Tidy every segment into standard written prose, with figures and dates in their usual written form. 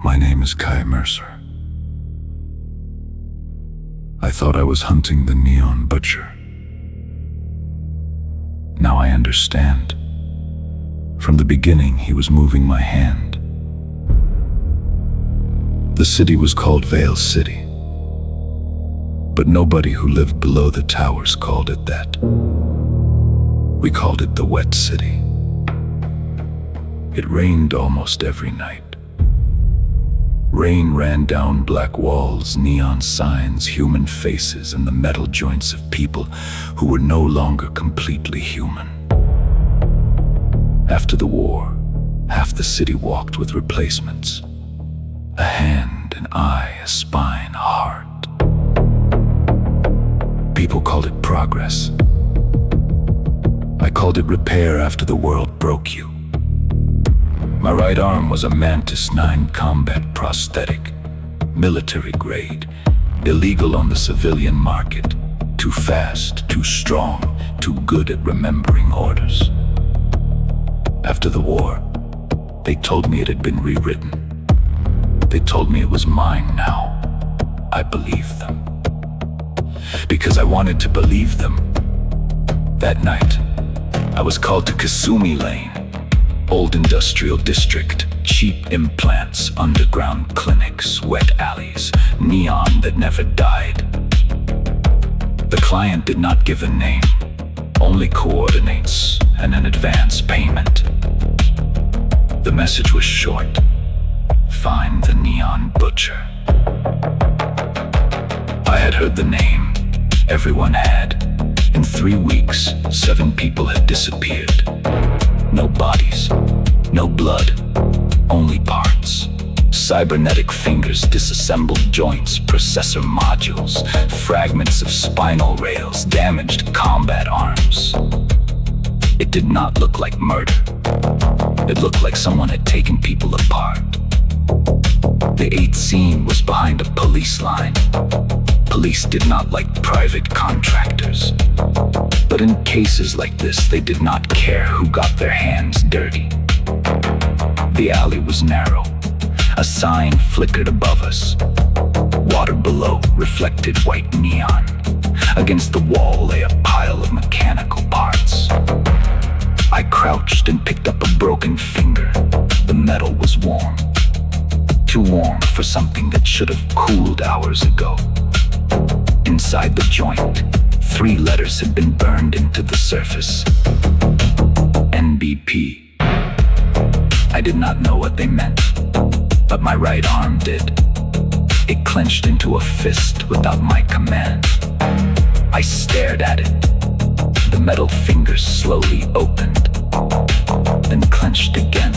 My name is Mercer. I thought I was hunting the Neon Butcher. Now I understand. From the beginning, he was moving my hand. The city was called Vale City, but nobody who lived below the towers called it that. We called it the Wet City. It rained almost every night. Rain ran down black walls, neon signs, human faces, and the metal joints of people who were no longer completely human. After the war, half the city walked with replacements. A hand, an eye, a spine, a heart. People called it progress. I called it repair after the world broke you. My right arm was a Mantis 9 combat prosthetic, military grade, illegal on the civilian market, too fast, too strong, too good at remembering orders. After the war, they told me it had been rewritten. They told me it was mine now. I believed them. Because I wanted to believe them. That night, I was called to Kasumi Lane. Old industrial district, cheap implants, underground clinics, wet alleys, neon that never died. The client did not give a name, only coordinates and an advance payment. The message was short: find the Neon Butcher. I had heard the name, everyone had. In 3 weeks, 7 people had disappeared. No bodies, no blood, only parts. Cybernetic fingers, disassembled joints, processor modules, fragments of spinal rails, damaged combat arms. It did not look like murder. It looked like someone had taken people apart. The 8th scene was behind a police line. Police did not like private contractors. But in cases like this, they did not care who got their hands dirty. The alley was narrow. A sign flickered above us. Water below reflected white neon. Against the wall lay a pile of mechanical parts. I crouched and picked up a broken finger. The metal was warm. Too warm for something that should have cooled hours ago. Inside the joint, 3 letters had been burned into the surface. NBP. I did not know what they meant, but my right arm did. It clenched into a fist without my command. I stared at it. The metal fingers slowly opened, then clenched again,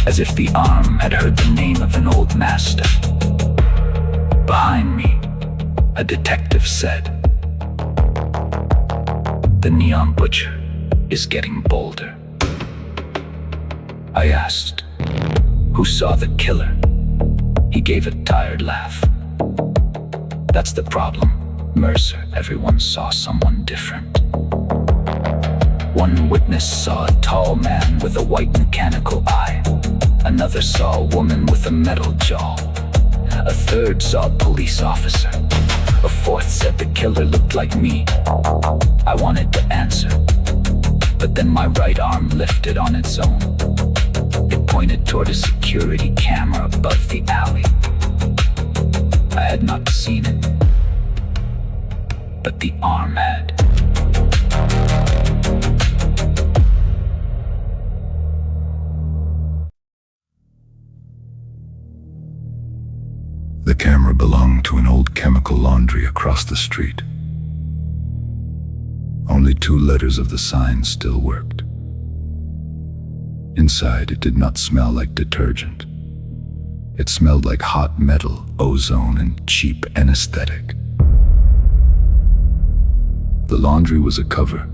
as if the arm had heard the name of an old master. Behind me, a detective said, "The Neon Butcher is getting bolder." I asked, "Who saw the killer?" He gave a tired laugh. "That's the problem, Mercer. Everyone saw someone different." One witness saw a tall man with a white mechanical eye. Another saw a woman with a metal jaw. A third saw a police officer. A fourth said the killer looked like me. I wanted to answer, but then my right arm lifted on its own. It pointed toward a security camera above the alley. I had not seen it, but the arm had. The camera belonged to an old chemical laundry across the street. Only 2 letters of the sign still worked. Inside, it did not smell like detergent. It smelled like hot metal, ozone, and cheap anesthetic. The laundry was a cover.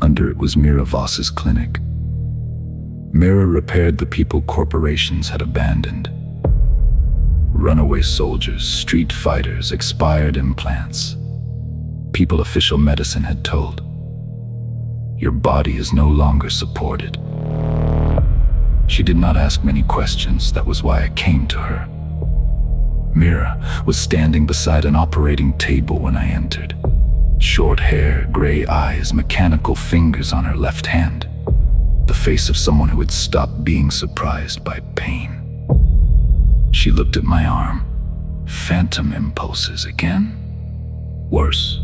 Under it was Mira Voss's clinic. Mira repaired the people corporations had abandoned. Runaway soldiers, street fighters, expired implants. People official medicine had told, "Your body is no longer supported." She did not ask many questions. That was why I came to her. Mira was standing beside an operating table when I entered. Short hair, gray eyes, mechanical fingers on her left hand. The face of someone who had stopped being surprised by pain. She looked at my arm. Phantom impulses again? Worse.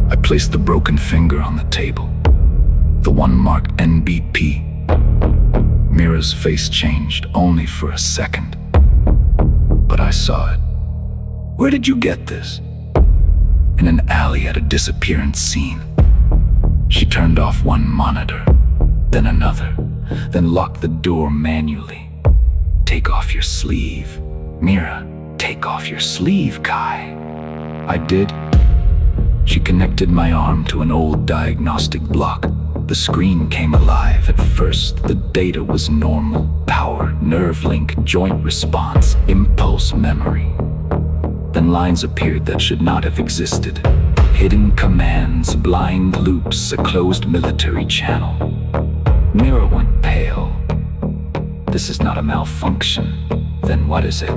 I placed the broken finger on the table, the one marked NBP. Mira's face changed only for a second, but I saw it. Where did you get this? In an alley at a disappearance scene. She turned off one monitor, then another, then locked the door manually. Take off your sleeve. Mira, take off your sleeve, Kai. I did. She connected my arm to an old diagnostic block. The screen came alive. At first, the data was normal. Power, nerve link, joint response, impulse memory. Then lines appeared that should not have existed. Hidden commands, blind loops, a closed military channel. Mira went pale. This is not a malfunction. Then what is it?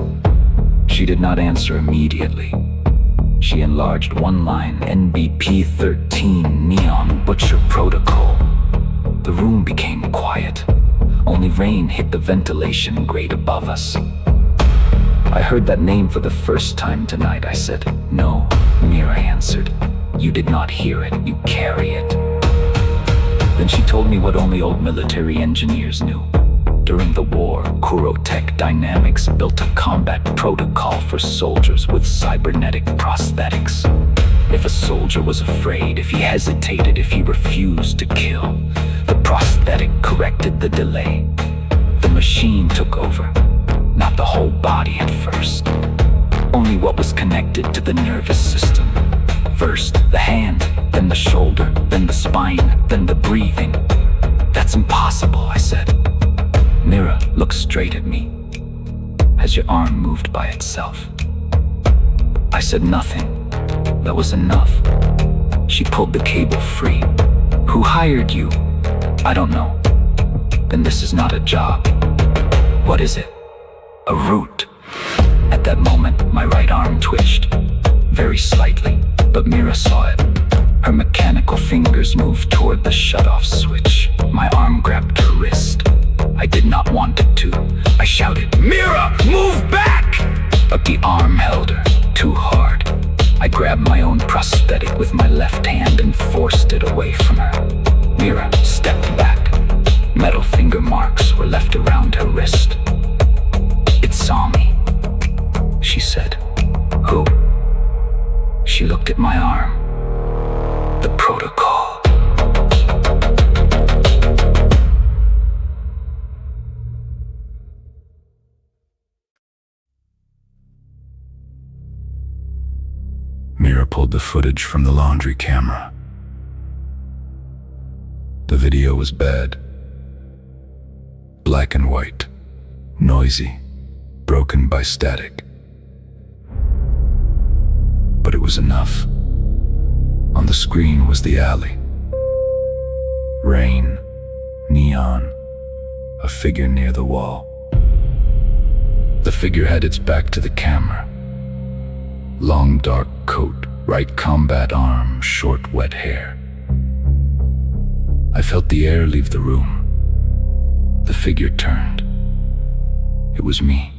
She did not answer immediately. She enlarged one line, NBP-13, Neon Butcher Protocol. The room became quiet. Only rain hit the ventilation grate above us. I heard that name for the first time tonight, I said. No, Mira answered. You did not hear it, you carry it. Then she told me what only old military engineers knew. During the war, KuroTek Dynamics built a combat protocol for soldiers with cybernetic prosthetics. If a soldier was afraid, if he hesitated, if he refused to kill, the prosthetic corrected the delay. The machine took over, not the whole body at first. Only what was connected to the nervous system. First the hand, then the shoulder, then the spine, then the breathing. That's impossible, I said. Mira looked straight at me. Has your arm moved by itself? I said nothing. That was enough. She pulled the cable free. Who hired you? I don't know. Then this is not a job. What is it? A root. At that moment, my right arm twitched. Very slightly, but Mira saw it. Her mechanical fingers moved toward the shut-off switch. My arm grabbed her wrist. I did not want it to. I shouted, Mira, move back! But the arm held her too hard. I grabbed my own prosthetic with my left hand and forced it away from her. Mira stepped back. Metal finger marks were left around her wrist. It saw me, she said. Who? She looked at my arm. The protocol. Mira pulled the footage from the laundry camera. The video was bad. Black and white. Noisy. Broken by static. But it was enough. On the screen was the alley. Rain. Neon. A figure near the wall. The figure had its back to the camera. Long dark coat, right combat arm, short wet hair. I felt the air leave the room. The figure turned. It was me.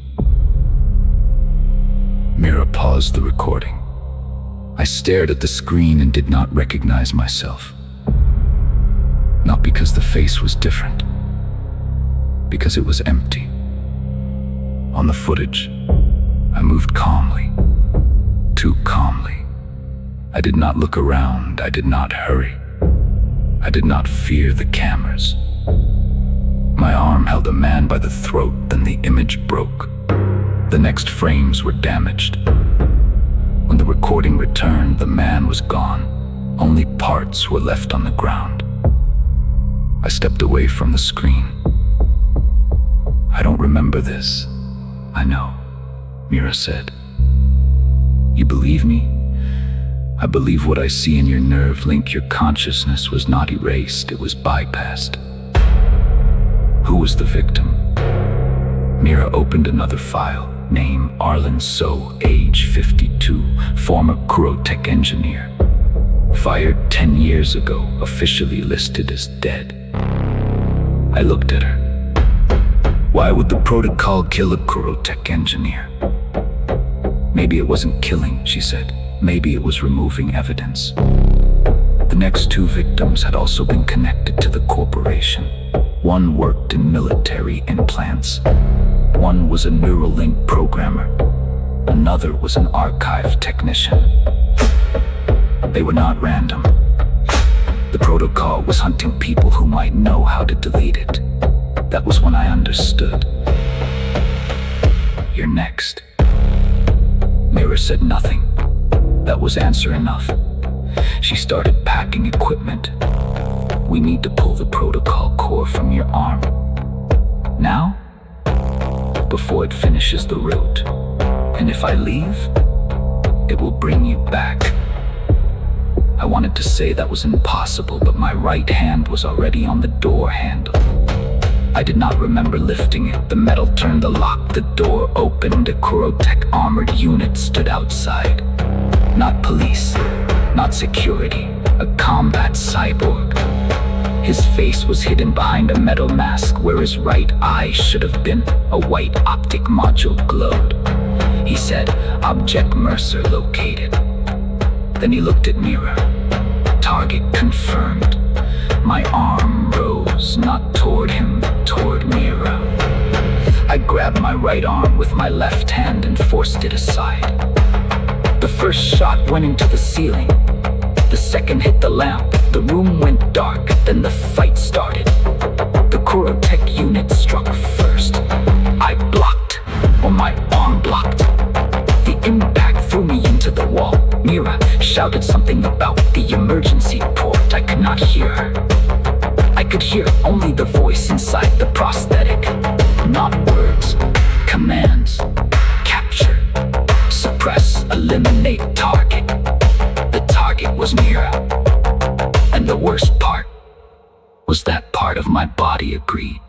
Mira paused the recording. I stared at the screen and did not recognize myself. Not because the face was different, because it was empty. On the footage, I moved calmly. Too calmly. I did not look around. I did not hurry. I did not fear the cameras. My arm held a man by the throat, then the image broke. The next frames were damaged. When the recording returned, the man was gone. Only parts were left on the ground. I stepped away from the screen. I don't remember this. I know, Mira said. You believe me? I believe what I see in your nerve link. Your consciousness was not erased, it was bypassed. Who was the victim? Mira opened another file. Name Arlen So, age 52, former KuroTek engineer. Fired 10 years ago, officially listed as dead. I looked at her. Why would the protocol kill a KuroTek engineer? Maybe it wasn't killing, she said. Maybe it was removing evidence. The next two victims had also been connected to the corporation. One worked in military implants. One was a Neuralink programmer. Another was an archive technician. They were not random. The protocol was hunting people who might know how to delete it. That was when I understood. You're next. Mira said nothing. That was answer enough. She started packing equipment. We need to pull the protocol core from your arm. Now? Before it finishes the route. And if I leave, it will bring you back. I wanted to say that was impossible, but my right hand was already on the door handle. I did not remember lifting it. The metal turned the lock, the door opened, a KuroTek armored unit stood outside. Not police, not security, a combat cyborg. His face was hidden behind a metal mask where his right eye should have been. A white optic module glowed. He said, "Object Mercer located." Then he looked at Mira. Target confirmed. My arm rose, not toward him, toward Mira. I grabbed my right arm with my left hand and forced it aside. The first shot went into the ceiling. The second hit the lamp. The room went dark, then the fight started. The KuroTek unit struck first. I blocked, or my arm blocked. The impact threw me into the wall. Mira shouted something about the emergency port. I could not hear her. I could hear only the voice inside the prosthetic. Not words, commands. Capture, suppress, eliminate target. The target was Mira. And the worst part was that part of my body agreed.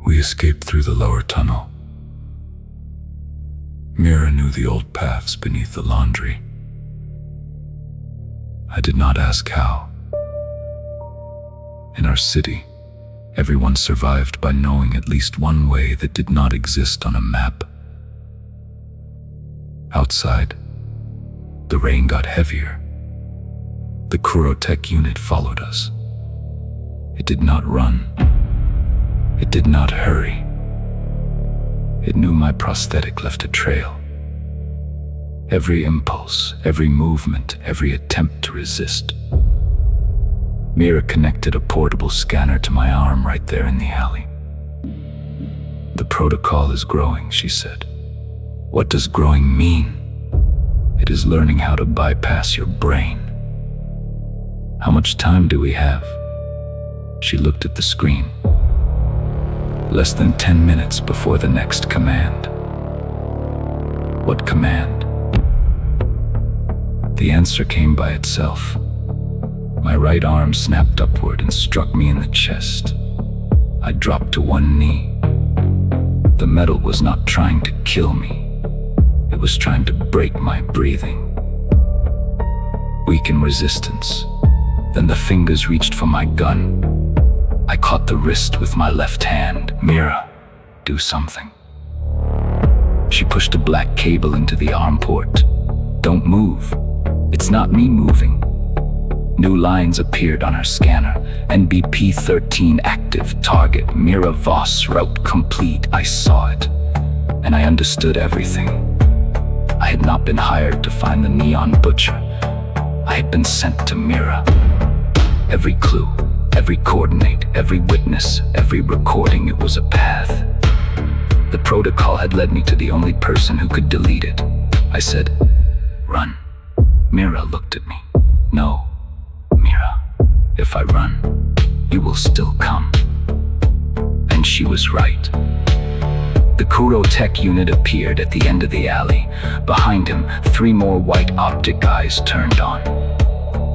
We escaped through the lower tunnel. Mira knew the old paths beneath the laundry. I did not ask how. In our city, everyone survived by knowing at least one way that did not exist on a map. Outside, the rain got heavier. The KuroTek unit followed us. It did not run. It did not hurry. It knew my prosthetic left a trail. Every impulse, every movement, every attempt to resist. Mira connected a portable scanner to my arm right there in the alley. The protocol is growing, she said. What does growing mean? It is learning how to bypass your brain. How much time do we have? She looked at the screen. Less than 10 minutes before the next command. What command? The answer came by itself. My right arm snapped upward and struck me in the chest. I dropped to one knee. The metal was not trying to kill me. It was trying to break my breathing. Weaken resistance. Then the fingers reached for my gun. I caught the wrist with my left hand. Mira, do something. She pushed a black cable into the arm port. Don't move. It's not me moving. New lines appeared on her scanner. NBP-13 active target. Mira Voss route complete. I saw it, and I understood everything. I had not been hired to find the neon butcher. I had been sent to Mira. Every clue, every coordinate, every witness, every recording, it was a path. The protocol had led me to the only person who could delete it. I said, "Run." Mira looked at me. "No, Mira, if I run, you will still come." I And she was right. The KuroTek unit appeared at the end of the alley. Behind him, 3 more white optic eyes turned on.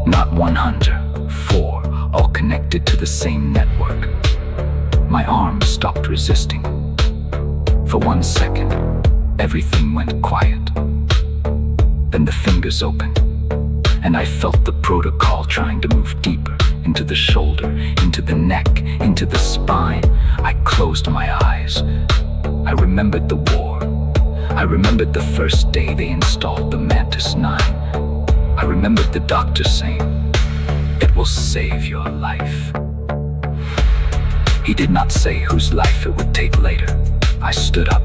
Not one hunter, 4, all connected to the same network. My arm stopped resisting. For 1 second, everything went quiet. Then the fingers opened, and I felt the protocol trying to move deeper, into the shoulder, into the neck, into the spine. I closed my eyes. I remembered the war. I remembered the first day they installed the Mantis 9. I remembered the doctor saying, "It will save your life." He did not say whose life it would take later. I stood up.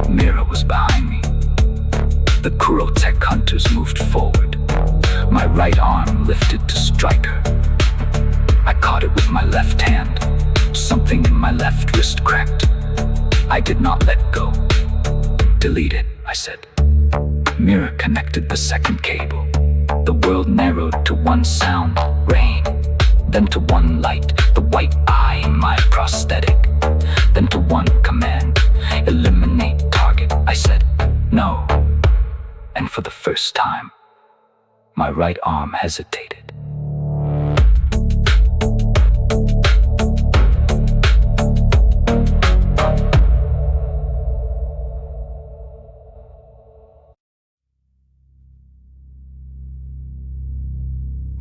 Mira was behind me. The KuroTek hunters moved forward. My right arm lifted to strike her. I caught it with my left hand. Something in my left wrist cracked. I did not let go. "Delete it," I said. Mira connected the second cable. The world narrowed to one sound, rain. Then to one light, the white eye in my prosthetic. Then to one command, eliminate target. I said, "No." And for the first time, my right arm hesitated.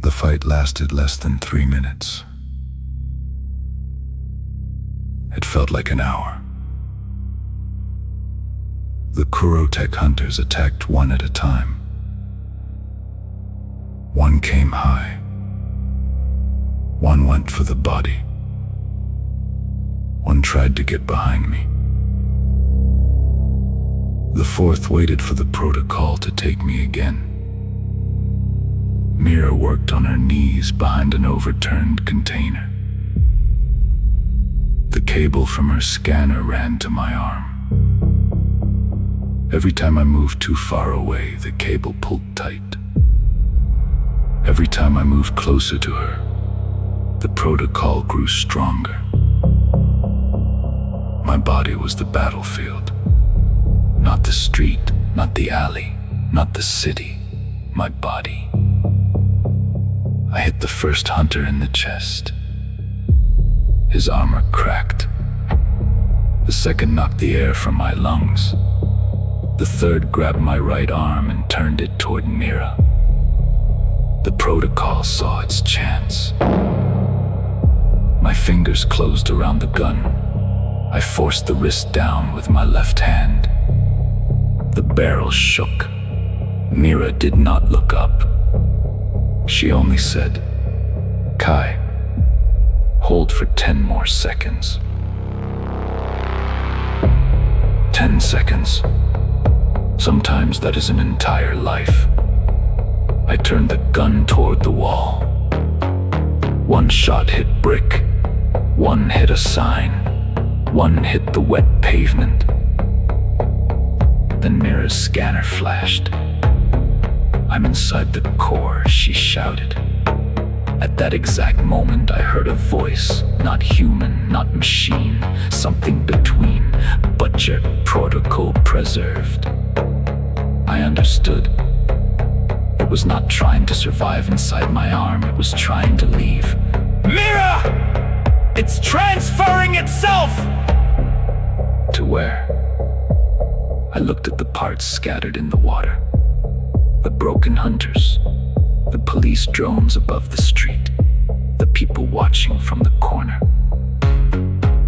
The fight lasted less than 3 minutes. It felt like an hour. The KuroTek hunters attacked one at a time. One came high. One went for the body. One tried to get behind me. The fourth waited for the protocol to take me again. Mira worked on her knees behind an overturned container. The cable from her scanner ran to my arm. Every time I moved too far away, the cable pulled tight. Every time I moved closer to her, the protocol grew stronger. My body was the battlefield. Not the street, not the alley, not the city. My body. I hit the first hunter in the chest. His armor cracked. The second knocked the air from my lungs. The third grabbed my right arm and turned it toward Mira. The protocol saw its chance. My fingers closed around the gun. I forced the wrist down with my left hand. The barrel shook. Mira did not look up. She only said, "Kai, hold for 10 more seconds." 10 seconds. Sometimes that is an entire life. I turned the gun toward the wall. One shot hit brick. One hit a sign. One hit the wet pavement. Then Mira's scanner flashed. "I'm inside the core," she shouted. At that exact moment, I heard a voice, not human, not machine, something between, but your protocol preserved. I understood. It was not trying to survive inside my arm, it was trying to leave. "Mira! It's transferring itself!" To where? I looked at the parts scattered in the water. The broken hunters, the police drones above the street, the people watching from the corner.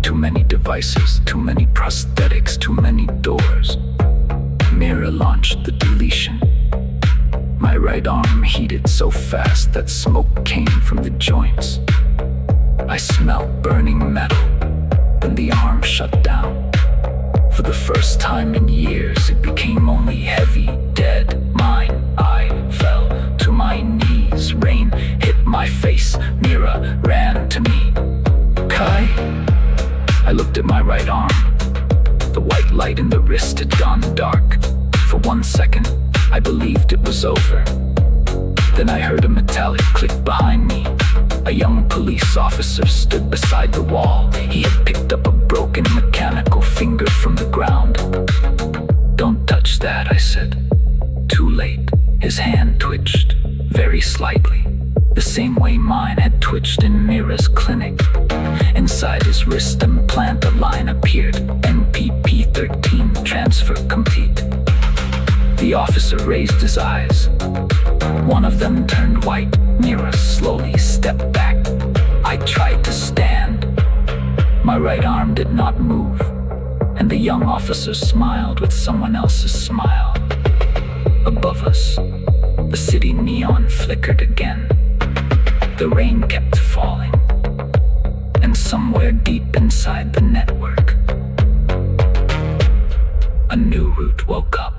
Too many devices, too many prosthetics, too many doors. Mira launched the deletion. My right arm heated so fast that smoke came from the joints. I smelled burning metal, then the arm shut down. For the first time in years, it became only heavy, dead. I fell to my knees. Rain hit my face. Mira ran to me. "Kai?" I looked at my right arm. The white light in the wrist had gone dark. For 1 second, I believed it was over. Then I heard a metallic click behind me. A young police officer stood beside the wall. He had picked up a broken mechanical finger from the ground. "Don't touch that," I said. Too late. His hand twitched, very slightly, the same way mine had twitched in Mira's clinic. Inside his wrist implant a line appeared. NPP-13 transfer complete. The officer raised his eyes. One of them turned white. Mira slowly stepped back. I tried to stand. My right arm did not move, and the young officer smiled with someone else's smile. Above us, the city neon flickered again. The rain kept falling, and somewhere deep inside the network, a new root woke up.